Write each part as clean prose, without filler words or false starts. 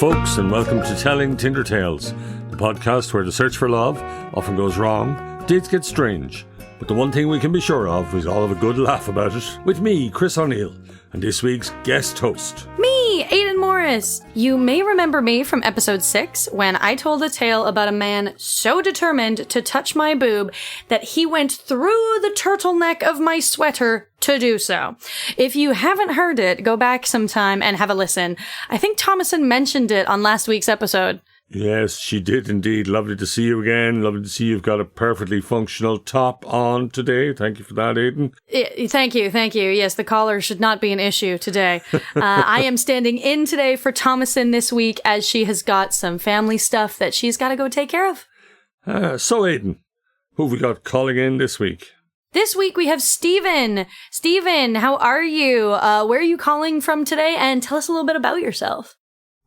folks, and welcome to Telling Tinder Tales, the podcast where the search for love often goes wrong, dates get strange, but the one thing we can be sure of is all have a good laugh about it, with me, Chris O'Neill, and this week's guest host. Me, Aidan Morris. You may remember me from episode 6 when I told a tale about a man so determined to touch my boob that he went through the turtleneck of my sweater to do so. If you haven't heard it, go back sometime and have a listen. I think Thomason mentioned it on last week's episode. Yes, she did indeed. Lovely to see you again. Lovely to see you've got a perfectly functional top on today. Thank you for that, Aidan. Thank you. Yes, the collar should not be an issue today. I am standing in today for Thomason this week as she has got some family stuff that she's got to go take care of. So, Aidan, who have we got calling in this week? This week we have Stephen. Stephen, how are you? Where are you calling from today? And tell us a little bit about yourself.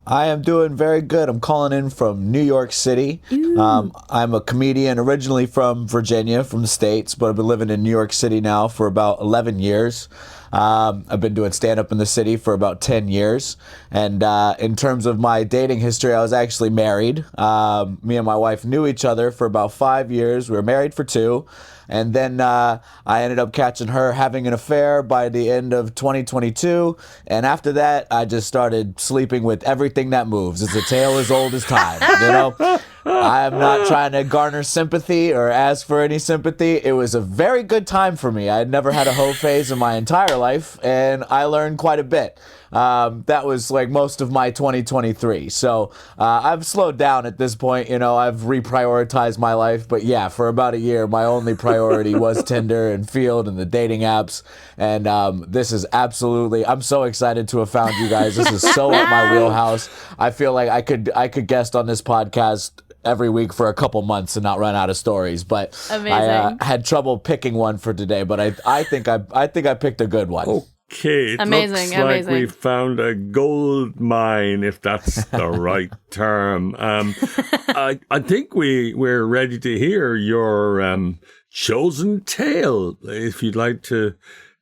I am doing very good. I'm calling in from New York City. I'm a comedian originally from Virginia, from the States, but I've been living in New York City now for about 11 years. I've been doing stand-up in the city for about 10 years. And in terms of my dating history, I was actually married. Me and my wife knew each other for about 5 years. We were married for 2. And then I ended up catching her having an affair by the end of 2022. And after that, I just started sleeping with everything that moves. It's a tale as old as time, you know? I am not trying to garner sympathy or ask for any sympathy. It was a very good time for me. I had never had a hoe phase in my entire life, and I learned quite a bit. That was like most of my 2023. So I've slowed down at this point. You know, I've reprioritized my life. But yeah, for about a year, my only priority was Tinder and Field and the dating apps. And this is absolutely, I'm so excited to have found you guys. This is so up my wheelhouse. I feel like I could guest on this podcast every week for a couple months and not run out of stories. But I had trouble picking one for today. But I think I picked a good one. Okay, it looks like we found a gold mine, if that's the right term. I think we're ready to hear your chosen tale. If you'd like to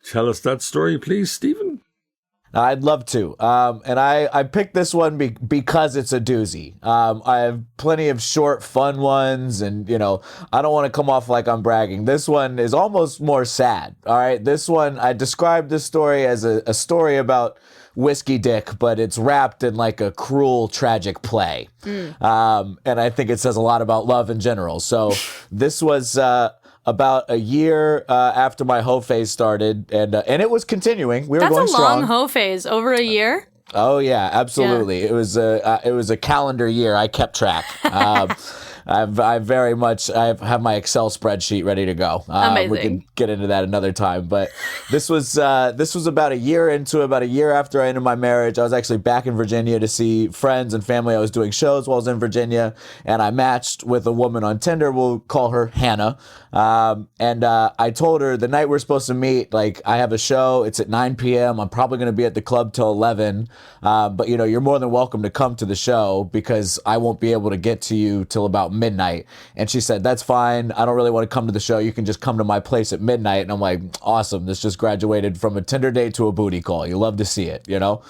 tell us that story, please, Stephen. I'd love to. And I picked this one because it's a doozy. I have plenty of short, fun ones, and, you know, I don't want to come off like I'm bragging. This one is almost more sad, all right? This one, I described this story as a story about whiskey dick, but it's wrapped in like a cruel, tragic play. And I think it says a lot about love in general. So this was... about a year after my hoe phase started, and it was continuing. We were going strong. That's a long hoe phase, over a year. Oh yeah, absolutely. Yeah. It was a calendar year. I kept track. I very much have my Excel spreadsheet ready to go. Amazing. We can get into that another time. But this was about a year after I ended my marriage. I was actually back in Virginia to see friends and family. I was doing shows while I was in Virginia, and I matched with a woman on Tinder. We'll call her Hannah. And I told her the night we're supposed to meet, like, I have a show. It's at 9 p.m. I'm probably going to be at the club till 11. But, you know, you're more than welcome to come to the show because I won't be able to get to you till about midnight. And she said, that's fine. I don't really want to come to the show. You can just come to my place at midnight. And I'm like, awesome. This just graduated from a Tinder date to a booty call. You love to see it, you know?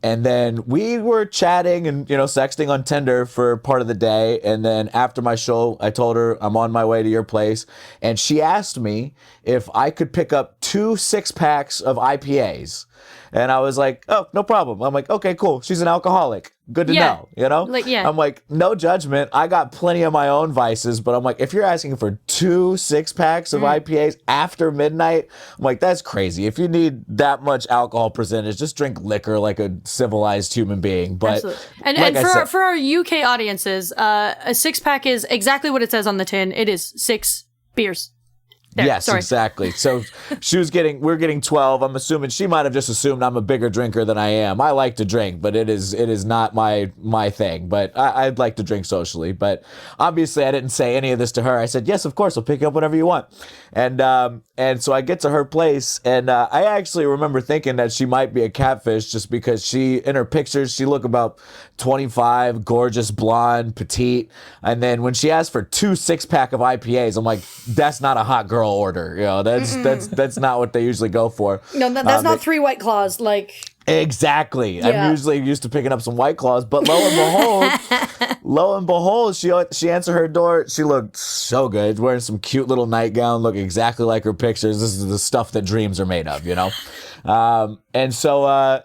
And then we were chatting and, you know, sexting on Tinder for part of the day. And then after my show, I told her I'm on my way to your place. And she asked me if I could pick up 2 6-packs of IPAs. And I was like, oh, no problem. I'm like, okay, cool. She's an alcoholic. Good to know, you know? Like, yeah. I'm like, no judgment. I got plenty of my own vices, but I'm like, if you're asking for 2 6-packs of IPAs after midnight, I'm like, that's crazy. If you need that much alcohol percentage, just drink liquor like a civilized human being. But absolutely. And for our UK audiences, a 6-pack is exactly what it says on the tin. It is 6 beers. There, yes, sorry. Exactly. So we're getting 12. I'm assuming she might have just assumed I'm a bigger drinker than I am. I like to drink, but it is not my thing. But I'd like to drink socially. But obviously I didn't say any of this to her. I said, yes, of course, I'll pick you up whatever you want. And so I get to her place, and I actually remember thinking that she might be a catfish just because in her pictures, she looked about 25, gorgeous, blonde, petite. And then when she asked for 2 6-pack of IPAs, I'm like, that's not a hot girl order. You know, that's not what they usually go for. No, that's not 3 White Claws. Like, Exactly. Yeah. I'm usually used to picking up some White Claws, but lo and behold, she answered her door. She looked so good, wearing some cute little nightgown, looked exactly like her pictures. This is the stuff that dreams are made of, you know? And so,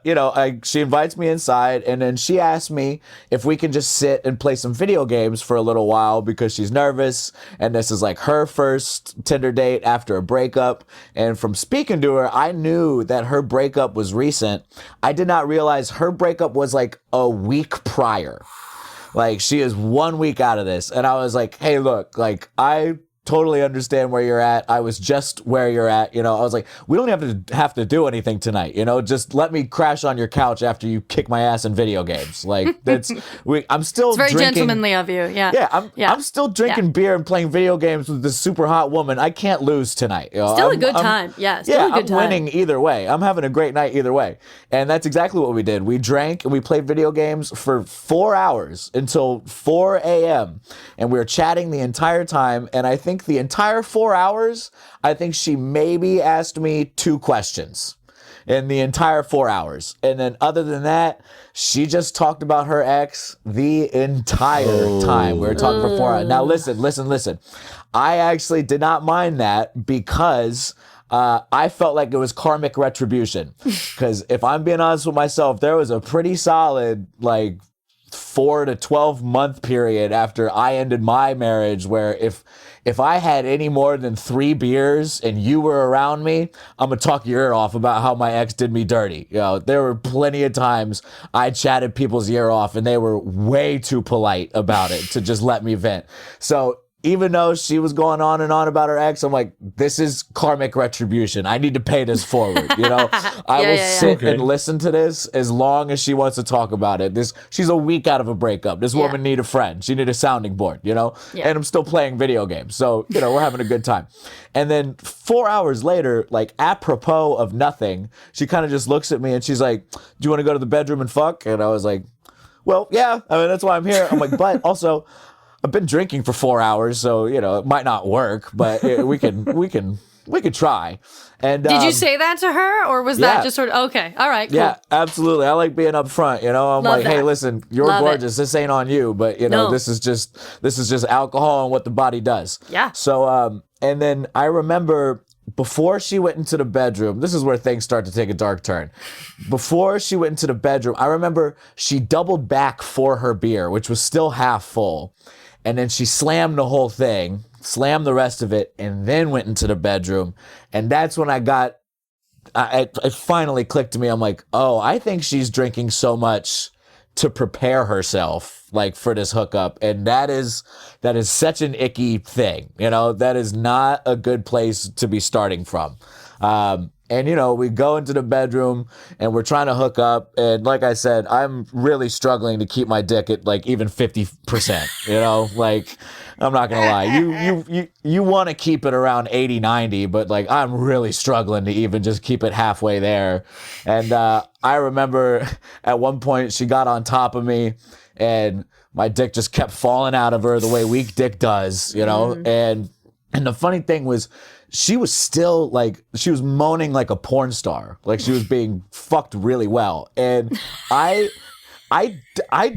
she invites me inside, and then she asks me if we can just sit and play some video games for a little while because she's nervous. And this is like her first Tinder date after a breakup. And from speaking to her, I knew that her breakup was recent. I did not realize her breakup was like a week prior. Like, she is 1 week out of this. And I was like, hey, look, like, I totally understand where you're at. I was just where you're at. You know, I was like, we don't have to do anything tonight. You know, just let me crash on your couch after you kick my ass in video games. Like, I'm still It's very drinking, gentlemanly of you. Yeah. Yeah, I'm still drinking beer and playing video games with this super hot woman. I can't lose tonight. You know? Still a good time. Yeah, still a good time. I'm winning either way. I'm having a great night either way. And that's exactly what we did. We drank and we played video games for 4 hours until 4 a.m. And we were chatting the entire time. And I think the entire 4 hours, I think she maybe asked me 2 questions in the entire 4 hours. And then other than that, she just talked about her ex the entire time. We were talking for 4 hours. Now listen. I actually did not mind that because I felt like it was karmic retribution. Because if I'm being honest with myself, there was a pretty solid, like, 4 to 12 month period after I ended my marriage where if I had any more than 3 beers and you were around me, I'm gonna talk your ear off about how my ex did me dirty. You know, there were plenty of times I chatted people's ear off and they were way too polite about it to just let me vent. So even though she was going on and on about her ex, I'm like, this is karmic retribution. I need to pay this forward. You know, I will sit and listen to this as long as she wants to talk about it. She's a week out of a breakup. This woman need a friend. She need a sounding board, you know, and I'm still playing video games. So, you know, we're having a good time. And then 4 hours later, like apropos of nothing, she kind of just looks at me and she's like, do you want to go to the bedroom and fuck? And I was like, well, yeah, I mean, that's why I'm here. I'm like, but also, I've been drinking for 4 hours, so, you know, it might not work, but we could try. And did you say that to her, or was that just sort of okay? All right, cool. Yeah, absolutely. I like being upfront. You know, I'm Love like, that. hey, listen, you're gorgeous. This ain't on you, but you know, this is just alcohol and what the body does. Yeah. So, and then I remember before she went into the bedroom, this is where things start to take a dark turn. Before she went into the bedroom, I remember she doubled back for her beer, which was still half full. And then she slammed the whole thing, slammed the rest of it, and then went into the bedroom. And that's when it finally clicked to me. I'm like, oh, I think she's drinking so much to prepare herself, like, for this hookup. And that is such an icky thing. You know, that is not a good place to be starting from. And, you know, we go into the bedroom and we're trying to hook up. And like I said, I'm really struggling to keep my dick at like even 50%, you know, like, I'm not going to lie. You want to keep it around 80, 90, but like, I'm really struggling to even just keep it halfway there. And, I remember at one point she got on top of me and my dick just kept falling out of her the way weak dick does, you know? And the funny thing was, she was still like, she was moaning like a porn star. Like she was being fucked really well. And I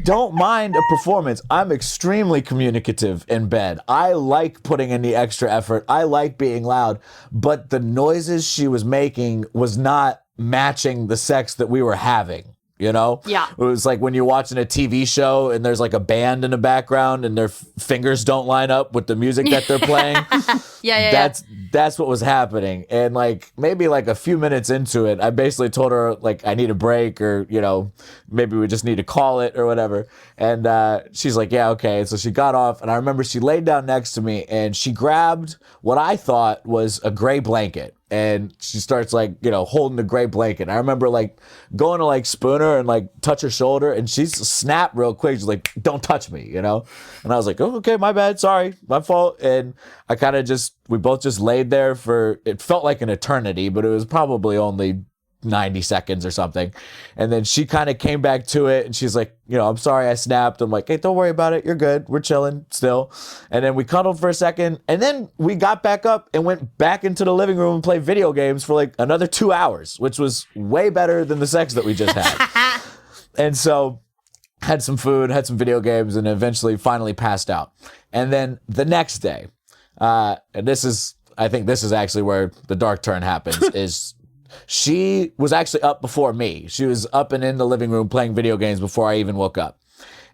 don't mind a performance. I'm extremely communicative in bed. I like putting in the extra effort. I like being loud. But the noises she was making was not matching the sex that we were having. You know? Yeah. It was like when you're watching a TV show and there's like a band in the background and their fingers don't line up with the music that they're playing. That's what was happening. And like maybe like a few minutes into it, I basically told her like I need a break, or, you know, maybe we just need to call it or whatever. And she's like, yeah, okay. So she got off, and I remember she laid down next to me and she grabbed what I thought was a gray blanket. And she starts like, you know, holding the gray blanket. I remember like going to like spoon her and like touch her shoulder, and she snapped real quick. She's like, don't touch me, you know? And I was like, oh, okay, my bad. Sorry, my fault. And I kind of we both just laid there for, it felt like an eternity, but it was probably only 90 seconds or something. And then she kind of came back to it and she's like, I'm sorry I snapped. I'm like, hey, don't worry about it. You're good. We're chilling still. And then we cuddled for a second. And then we got back up and went back into the living room and played video games for like another 2 hours, which was way better than the sex that we just had. And so had some food, had some video games, and eventually finally passed out. And then the next day, and I think this is actually where the dark turn happens, is she was actually up before me. She was up and in the living room playing video games before I even woke up.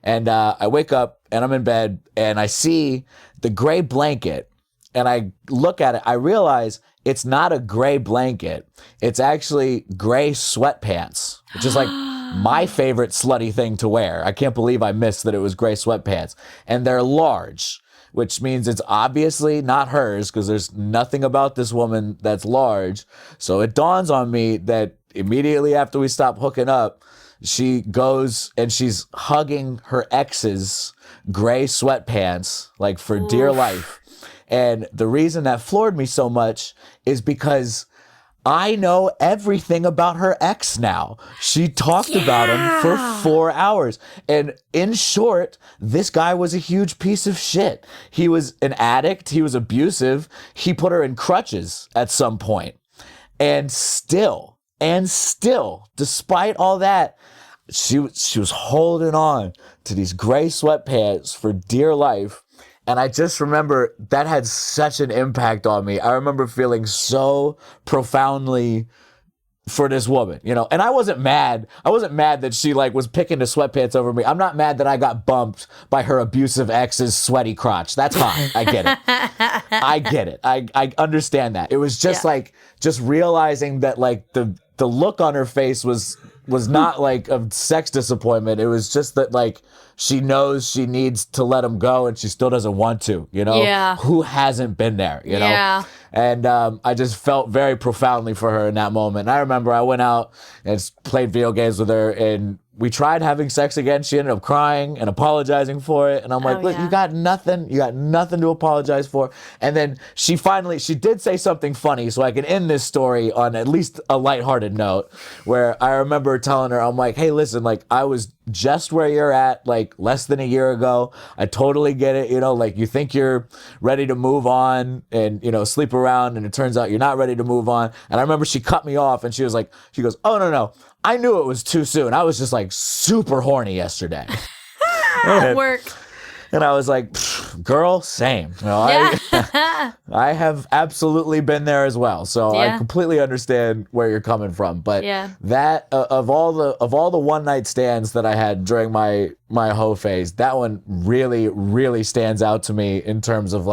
And I wake up and I'm in bed and I see the gray blanket and I look at it. I realize it's not a gray blanket. It's actually gray sweatpants, which is like my favorite slutty thing to wear. I can't believe I missed that it was gray sweatpants. And they're large, which means it's obviously not hers because there's nothing about this woman that's large. So it dawns on me that immediately after we stop hooking up, she goes and she's hugging her ex's gray sweatpants, like for dear life. And the reason that floored me so much is because I know everything about her ex now. She talked about him for 4 hours. And in short, this guy was a huge piece of shit. He was an addict. He was abusive. He put her in crutches at some point. And still, despite all that, she was holding on to these gray sweatpants for dear life. And I just remember that had such an impact on me. I remember feeling so profoundly for this woman, and I wasn't mad. I wasn't mad that she was picking the sweatpants over me. I'm not mad that I got bumped by her abusive ex's sweaty crotch. That's fine. I get it. I get it. I understand that. It was just just realizing that the look on her face was not of sex disappointment. It was just that she knows she needs to let him go and she still doesn't want to, Yeah. Who hasn't been there, Yeah. And I just felt very profoundly for her in that moment. And I remember I went out and played video games with her and we tried having sex again. She ended up crying and apologizing for it. And I'm like, look, you got nothing to apologize for. And then she did say something funny, so I can end this story on at least a lighthearted note, where I remember telling her, I'm like, hey, listen, I was just where you're at, less than a year ago. I totally get it. You think you're ready to move on and, sleep around, and it turns out you're not ready to move on. And I remember she cut me off and she goes, oh, no. I knew it was too soon. I was just super horny yesterday. Work. And I was like, girl, same. I have absolutely been there as well. So I completely understand where you're coming from. But that of all the one night stands that I had during my hoe phase, that one really, really stands out to me in terms of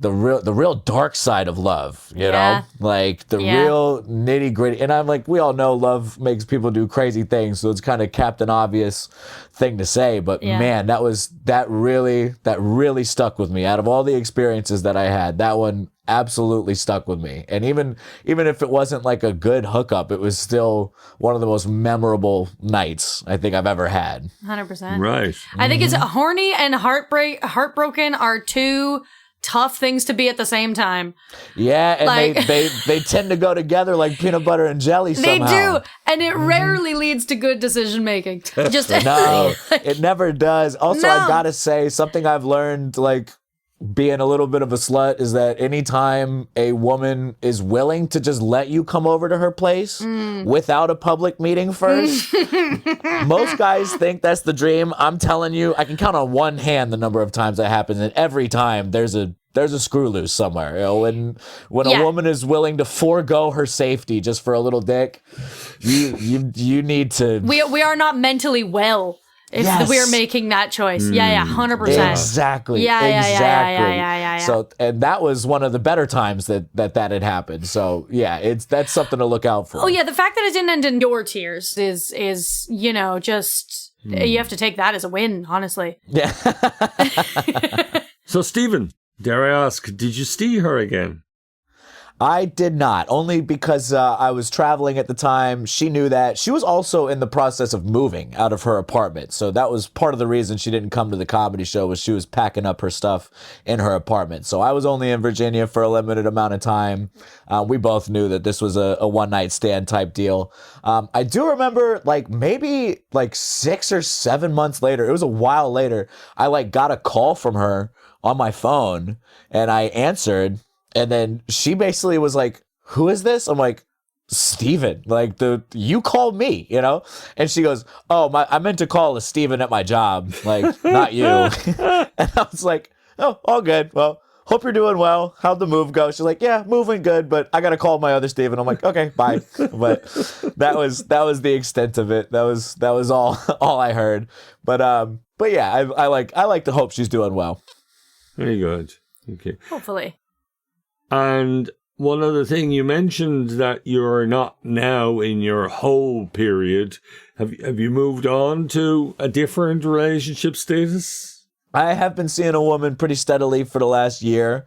the real dark side of love, you know, the real nitty gritty. And I'm we all know love makes people do crazy things, so it's kind of Captain Obvious thing to say. But man, that really stuck with me. Out of all the experiences that I had, that one absolutely stuck with me. And even if it wasn't a good hookup, it was still one of the most memorable nights I think I've ever had. 100%. Right. I think it's horny and heartbroken are two tough things to be at the same time. Yeah, and they tend to go together like peanut butter and jelly somehow. They do, and it rarely leads to good decision making. Just no, it never does. Also, I gotta say, something I've learned, being a little bit of a slut, is that anytime a woman is willing to just let you come over to her place without a public meeting first, most guys think that's the dream. I'm telling you, I can count on one hand the number of times that happens, and every time there's a screw loose somewhere. When a woman is willing to forego her safety just for a little dick, you need to. We are not mentally well if we're making that choice. 100%. Exactly. Yeah. So, and that was one of the better times that had happened. So that's something to look out for. Oh yeah, the fact that it didn't end in your tears is just you have to take that as a win, honestly. Yeah. So Stephen, dare I ask, did you see her again? I did not, only because I was traveling at the time. She knew that. She was also in the process of moving out of her apartment. So that was part of the reason she didn't come to the comedy show, was she was packing up her stuff in her apartment. So I was only in Virginia for a limited amount of time. We both knew that this was a one-night stand type deal. I do remember maybe 6 or 7 months later, it was a while later, I got a call from her on my phone and I answered. And then she basically was like, "Who is this?" I'm like, "Steven, you called me, you know?" And she goes, "Oh, I meant to call a Steven at my job, not you." And I was like, "Oh, all good. Well, hope you're doing well. How'd the move go?" She's like, "Yeah, moving good, but I got to call my other Steven." I'm like, "Okay, bye." But that was the extent of it. That was all I heard. But yeah, I like to hope she's doing well. Very good. Okay. Hopefully. And one other thing, you mentioned that you're not now in your whole period. Have you moved on to a different relationship status? I have been seeing a woman pretty steadily for the last year.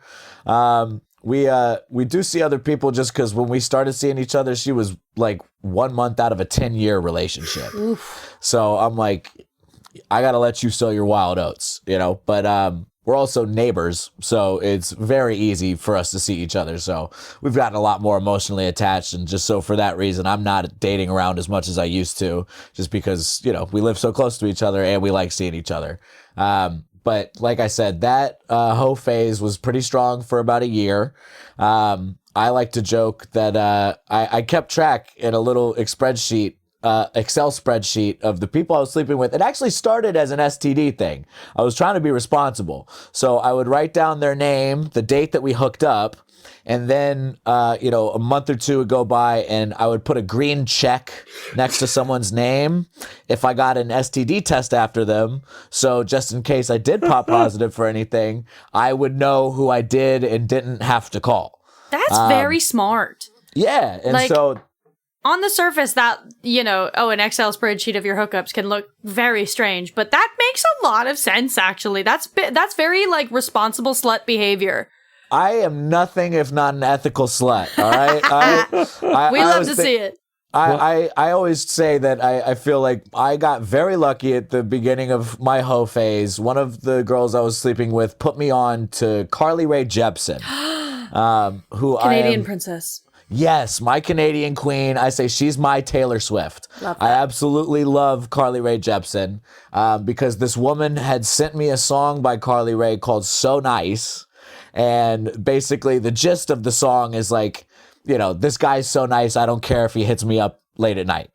We do see other people just because when we started seeing each other, she was 1 month out of a 10-year relationship. Oof. So I'm like, I got to let you sow your wild oats, you know? But we're also neighbors, so it's very easy for us to see each other. So we've gotten a lot more emotionally attached, and just so for that reason, I'm not dating around as much as I used to, just because, we live so close to each other and we like seeing each other. But like I said, that hoe phase was pretty strong for about a year. I like to joke that I kept track in a little Excel spreadsheet of the people I was sleeping with. It actually started as an STD thing. I was trying to be responsible. So I would write down their name, the date that we hooked up, and then, a month or two would go by and I would put a green check next to someone's name if I got an STD test after them. So just in case I did pop positive for anything, I would know who I did and didn't have to call. That's very smart. Yeah. And so... On the surface, that, an Excel spreadsheet of your hookups can look very strange, but that makes a lot of sense, actually. That's very, responsible slut behavior. I am nothing if not an ethical slut, all right? We love to see it. I always say that I feel like I got very lucky at the beginning of my hoe phase. One of the girls I was sleeping with put me on to Carly Ray Jepsen, who Canadian princess. Yes, my Canadian queen. I say she's my Taylor Swift. Love that. I absolutely love Carly Ray Jepsen because this woman had sent me a song by Carly Ray called So Nice. And basically the gist of the song is this guy's so nice, I don't care if he hits me up late at night,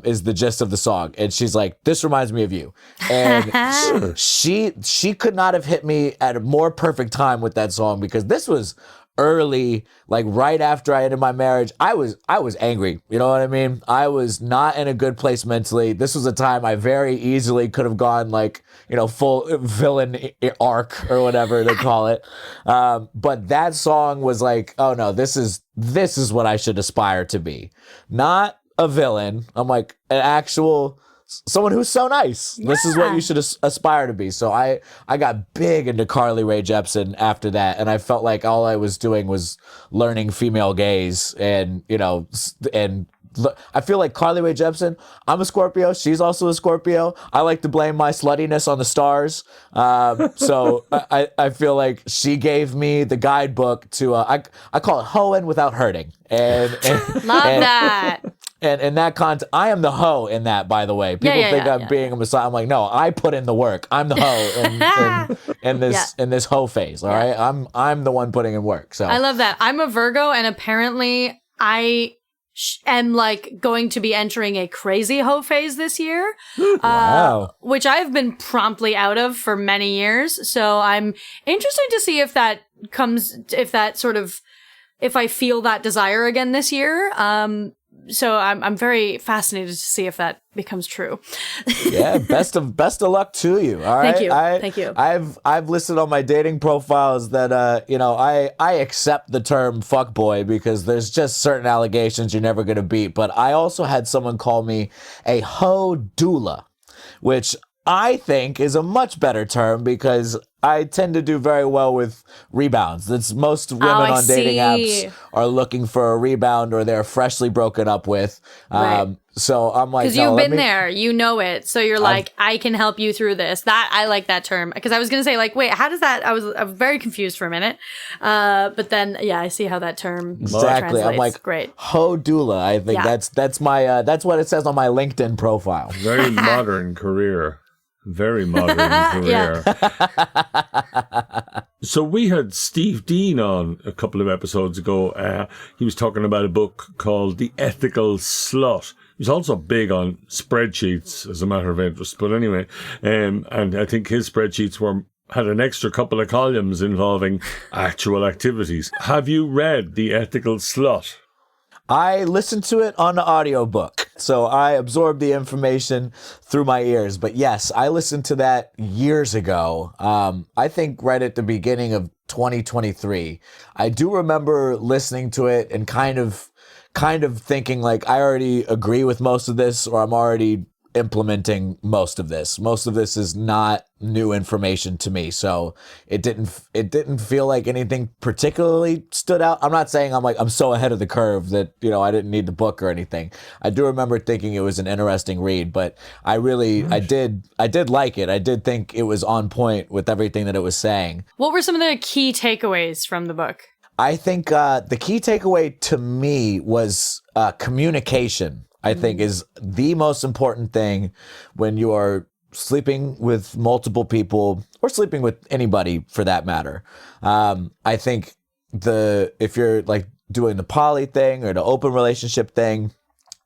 is the gist of the song. And she's like, "This reminds me of you." And she could not have hit me at a more perfect time with that song, because this was early, right after I ended my marriage. I was angry. You know what I mean? I was not in a good place mentally. This was a time I very easily could have gone full villain arc or whatever they call it. But that song was oh no, this is what I should aspire to be. Not a villain. I'm an actual someone who's so nice. Yeah. This is what you should aspire to be. So I got big into Carly Ray Jepsen after that, and I felt like all I was doing was learning female gaze, and I feel like Carly Ray Jepsen, I'm a Scorpio, she's also a Scorpio. I like to blame my sluttiness on the stars. So I feel like she gave me the guidebook to, I call it hoeing without hurting. And love that. And in that context, I am the hoe in that, by the way. People think I'm being a messiah. I'm like, no, I put in the work. I'm the hoe in this hoe phase. All right, I'm the one putting in work. So I love that. I'm a Virgo, and apparently I am going to be entering a crazy hoe phase this year. Wow. Which I've been promptly out of for many years. So I'm interested to see if that comes, if I feel that desire again this year. So I'm very fascinated to see if that becomes true. Yeah, best of luck to you. All right. Thank you. I've listed on my dating profiles that I accept the term fuckboy because there's just certain allegations you're never gonna beat. But I also had someone call me a hoe doula, which I think is a much better term because I tend to do very well with rebounds. That's most women on dating apps are looking for a rebound or they're freshly broken up with. Right. So I'm like, because you've been there, you know it. So you're like, I can help you through this. That I like that term because I was gonna say like, wait, how does that? I was very confused for a minute, but then I see how that term exactly. translates. I'm like, great. Ho-doula. I think that's my that's what it says on my LinkedIn profile. Very modern career. Very modern career. So we had Steve Dean on a couple of episodes ago. He was talking about a book called The Ethical Slut. He's also big on spreadsheets as a matter of interest. But anyway, and I think his spreadsheets had an extra couple of columns involving actual activities. Have you read The Ethical Slut? I listened to it on the audiobook, so I absorbed the information through my ears. But yes, I listened to that years ago. I think right at the beginning of 2023. I do remember listening to it and kind of thinking like I already agree with most of this, or I'm already implementing most of this. Most of this is not new information to me, so it didn't feel like anything particularly stood out. I'm not saying I'm so ahead of the curve that I didn't need the book or anything. I do remember thinking it was an interesting read, but I did like it. I did think it was on point with everything that it was saying. What were some of the key takeaways from the book? I think the key takeaway to me was communication. I think is the most important thing when you are sleeping with multiple people or sleeping with anybody for that matter. I think if you're like doing the poly thing or the open relationship thing,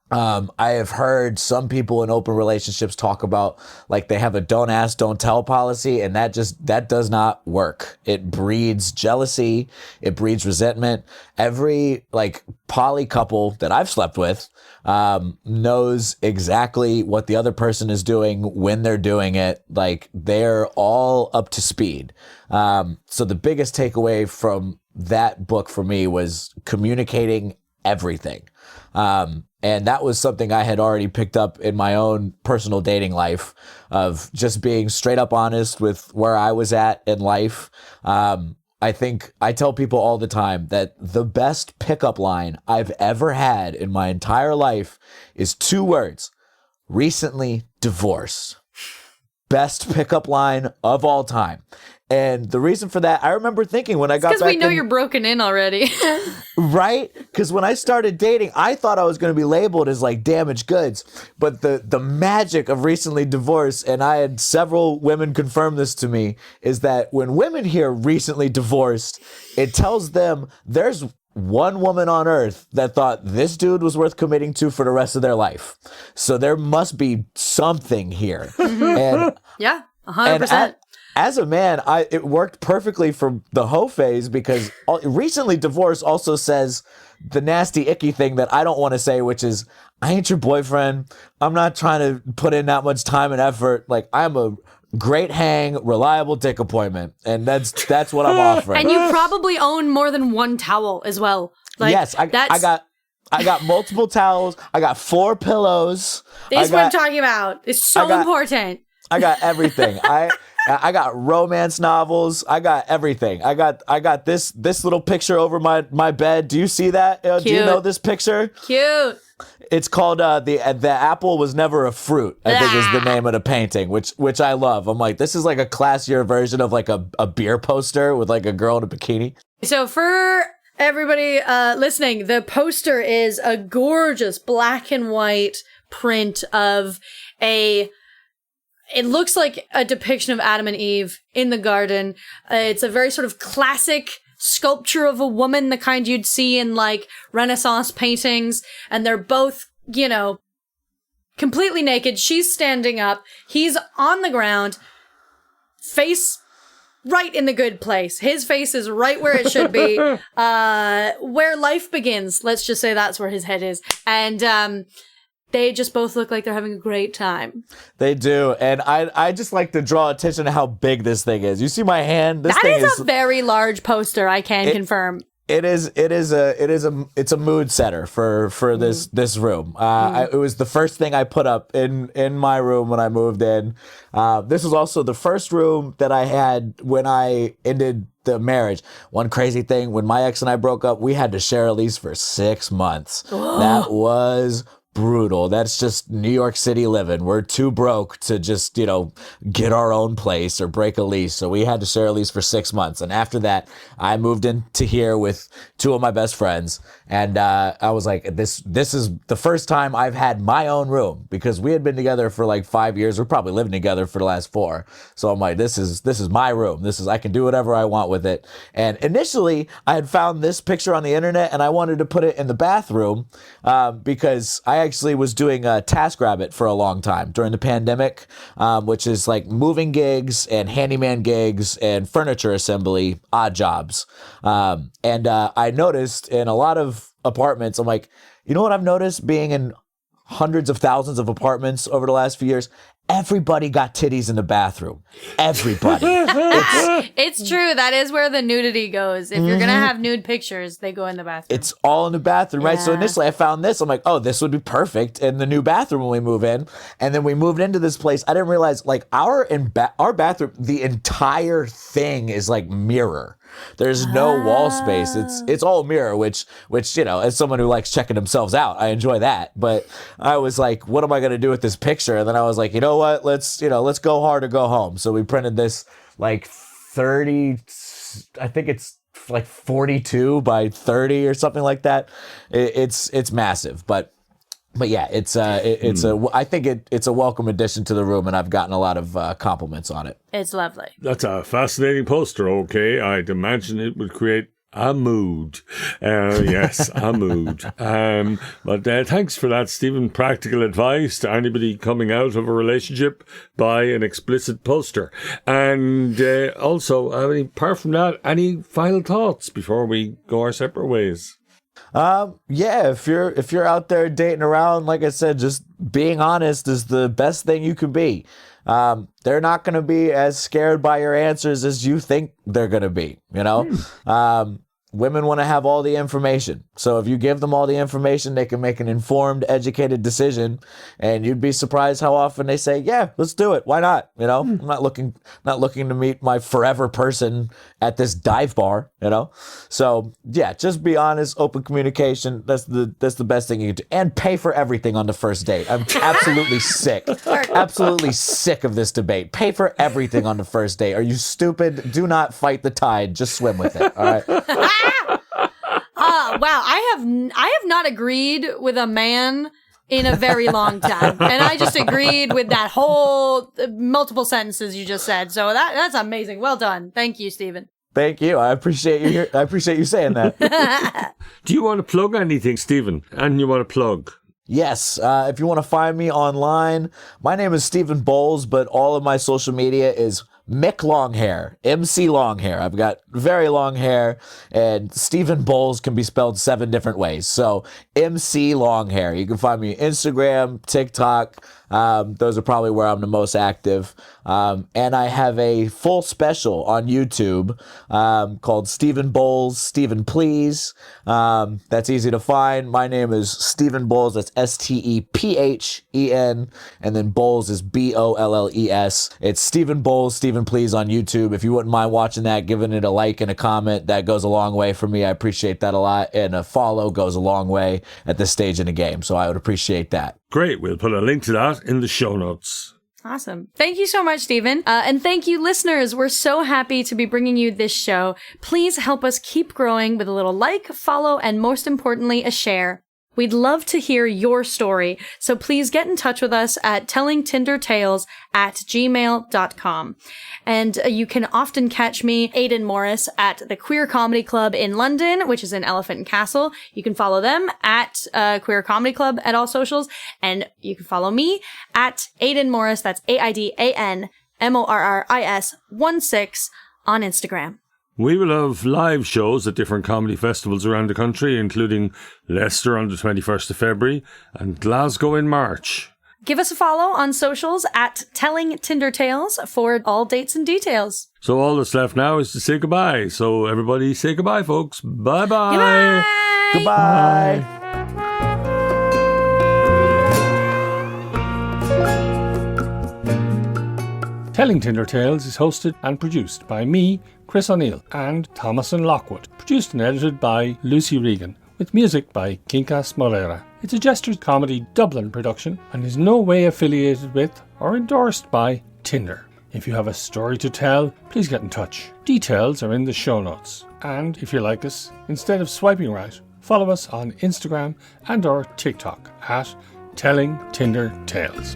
I have heard some people in open relationships talk about like they have a don't ask, don't tell policy, and that does not work. It breeds jealousy. It breeds resentment. Every like poly couple that I've slept with knows exactly what the other person is doing when they're doing it. Like they're all up to speed. So the biggest takeaway from that book for me was communicating everything. And that was something I had already picked up in my own personal dating life of just being straight up honest with where I was at in life. I think I tell people all the time that the best pickup line I've ever had in my entire life is 2 words: recently divorced. Best pickup line of all time. And the reason for that, I remember thinking when I got back, because we know you're broken in already. Right? Because when I started dating, I thought I was going to be labeled as like damaged goods. But the magic of recently divorced, and I had several women confirm this to me, is that when women hear recently divorced, it tells them there's one woman on earth that thought this dude was worth committing to for the rest of their life. So there must be something here. And yeah, 100%. As a man, it worked perfectly for the hoe phase because recently divorced also says the nasty, icky thing that I don't want to say, which is, I ain't your boyfriend. I'm not trying to put in that much time and effort. Like, I'm a great hang, reliable dick appointment. And that's what I'm offering. And you probably own more than one towel as well. Like, yes, I got multiple towels. I got 4 pillows. This is what I'm talking about. It's so important. I got everything. I got romance novels. I got everything. I got this little picture over my bed. Do you see that? Do you know this picture? Cute. It's called the apple was never a fruit, I think is the name of the painting, which I love. I'm like, this is like a classier version of like a beer poster with like a girl in a bikini. So for everybody listening, the poster is a gorgeous black and white print of it looks like a depiction of Adam and Eve in the garden. It's a very sort of classic sculpture of a woman, the kind you'd see in like Renaissance paintings. And they're both, completely naked. She's standing up. He's on the ground, face right in the good place. His face is right where it should be, where life begins. Let's just say that's where his head is. And, they just both look like they're having a great time. They do. And I just like to draw attention to how big this thing is. You see my hand? This thing is a very large poster, I can confirm. It's a mood setter for this room. It was the first thing I put up in my room when I moved in. This was also the first room that I had when I ended the marriage. One crazy thing, when my ex and I broke up, we had to share a lease for 6 months. That was brutal. That's just New York City living. We're too broke to just, get our own place or break a lease. So we had to share a lease for 6 months. And after that, I moved into here with 2 of my best friends. And I was like, this is the first time I've had my own room, because we had been together for like 5 years. We're probably living together for the last 4. So I'm like, this is my room. I can do whatever I want with it. And initially I had found this picture on the internet and I wanted to put it in the bathroom because I actually was doing TaskRabbit for a long time during the pandemic, which is like moving gigs and handyman gigs and furniture assembly, odd jobs. And I noticed in a lot of apartments, I'm like, you know what I've noticed being in hundreds of thousands of apartments over the last few years? Everybody got titties in the bathroom. Everybody. It's true. That is where the nudity goes. If you're going to have nude pictures, they go in the bathroom. It's all in the bathroom, right? So initially I found this. I'm like, oh, this would be perfect in the new bathroom when we move in. And then we moved into this place. I didn't realize like our bathroom, the entire thing is like mirror. There's no wall space. It's all mirror, which as someone who likes checking themselves out, I enjoy that. But I was like, what am I going to do with this picture? And then I was like, you know what? Let's go hard or go home. So we printed this like 30, I think it's like 42 by 30 or something like that. It's massive, but yeah, I think it's a welcome addition to the room, and I've gotten a lot of compliments on it. It's lovely. That's a fascinating poster. Okay, I'd imagine it would create a mood. Yes, a mood. But thanks for that, Stephen. Practical advice to anybody coming out of a relationship: buy an explicit poster. And also, apart from that, any final thoughts before we go our separate ways? Yeah, if you're out there dating around, like I said, just being honest is the best thing you can be. They're not going to be as scared by your answers as you think they're going to be, Women want to have all the information. So if you give them all the information, they can make an informed, educated decision. And you'd be surprised how often they say, yeah, let's do it. Why not? I'm not looking to meet my forever person at this dive bar, So yeah, just be honest, open communication. That's the best thing you can do. And pay for everything on the first date. I'm absolutely sick of this debate. Pay for everything on the first date. Are you stupid? Do not fight the tide. Just swim with it. All right. Wow, I have not agreed with a man in a very long time, and I just agreed with that whole multiple sentences you just said. So that's amazing. Well done. Thank you, Stephen. Thank you. I appreciate you saying that. Do you want to plug anything, Stephen? And you want to plug? Yes. If you want to find me online, my name is Stephen Bolles, but all of my social media is Mick Longhair, MC Longhair. I've got very long hair, and Stephen Bolles can be spelled 7 different ways. So MC Longhair. You can find me on Instagram, TikTok. Those are probably where I'm the most active. And I have a full special on YouTube called Stephen Bolles, Stephen Please. That's easy to find. My name is Stephen Bolles. That's Stephen, and then Bolles is Bolles. It's Stephen Bolles, Stephen Please on YouTube. If you wouldn't mind watching that, giving it a like and a comment, that goes a long way for me. I appreciate that a lot. And a follow goes a long way at this stage in the game. So I would appreciate that. Great. We'll put a link to that in the show notes. Awesome. Thank you so much, Stephen. And thank you, listeners. We're so happy to be bringing you this show. Please help us keep growing with a little like, follow, and most importantly, a share. We'd love to hear your story, so please get in touch with us at tellingtindertales@gmail.com. And you can often catch me, Aidan Morris, at the Queer Comedy Club in London, which is in Elephant and Castle. You can follow them at Queer Comedy Club at all socials, and you can follow me at Aidan Morris, that's AIDAN MORRIS 16 on Instagram. We will have live shows at different comedy festivals around the country, including Leicester on the 21st of February and Glasgow in March. Give us a follow on socials at Telling Tinder Tales for all dates and details. So all that's left now is to say goodbye. So everybody say goodbye, folks. Bye-bye. Goodbye. Goodbye. Telling Tinder Tales is hosted and produced by me, Chris O'Neill, and Thomas and Lockwood. Produced and edited by Lucy Regan, with music by Quincas Moreira. It's a Jesters Comedy Dublin production and is no way affiliated with or endorsed by Tinder. If you have a story to tell, please get in touch. Details are in the show notes. And if you like us, instead of swiping right, follow us on Instagram and or TikTok at Telling Tinder Tales.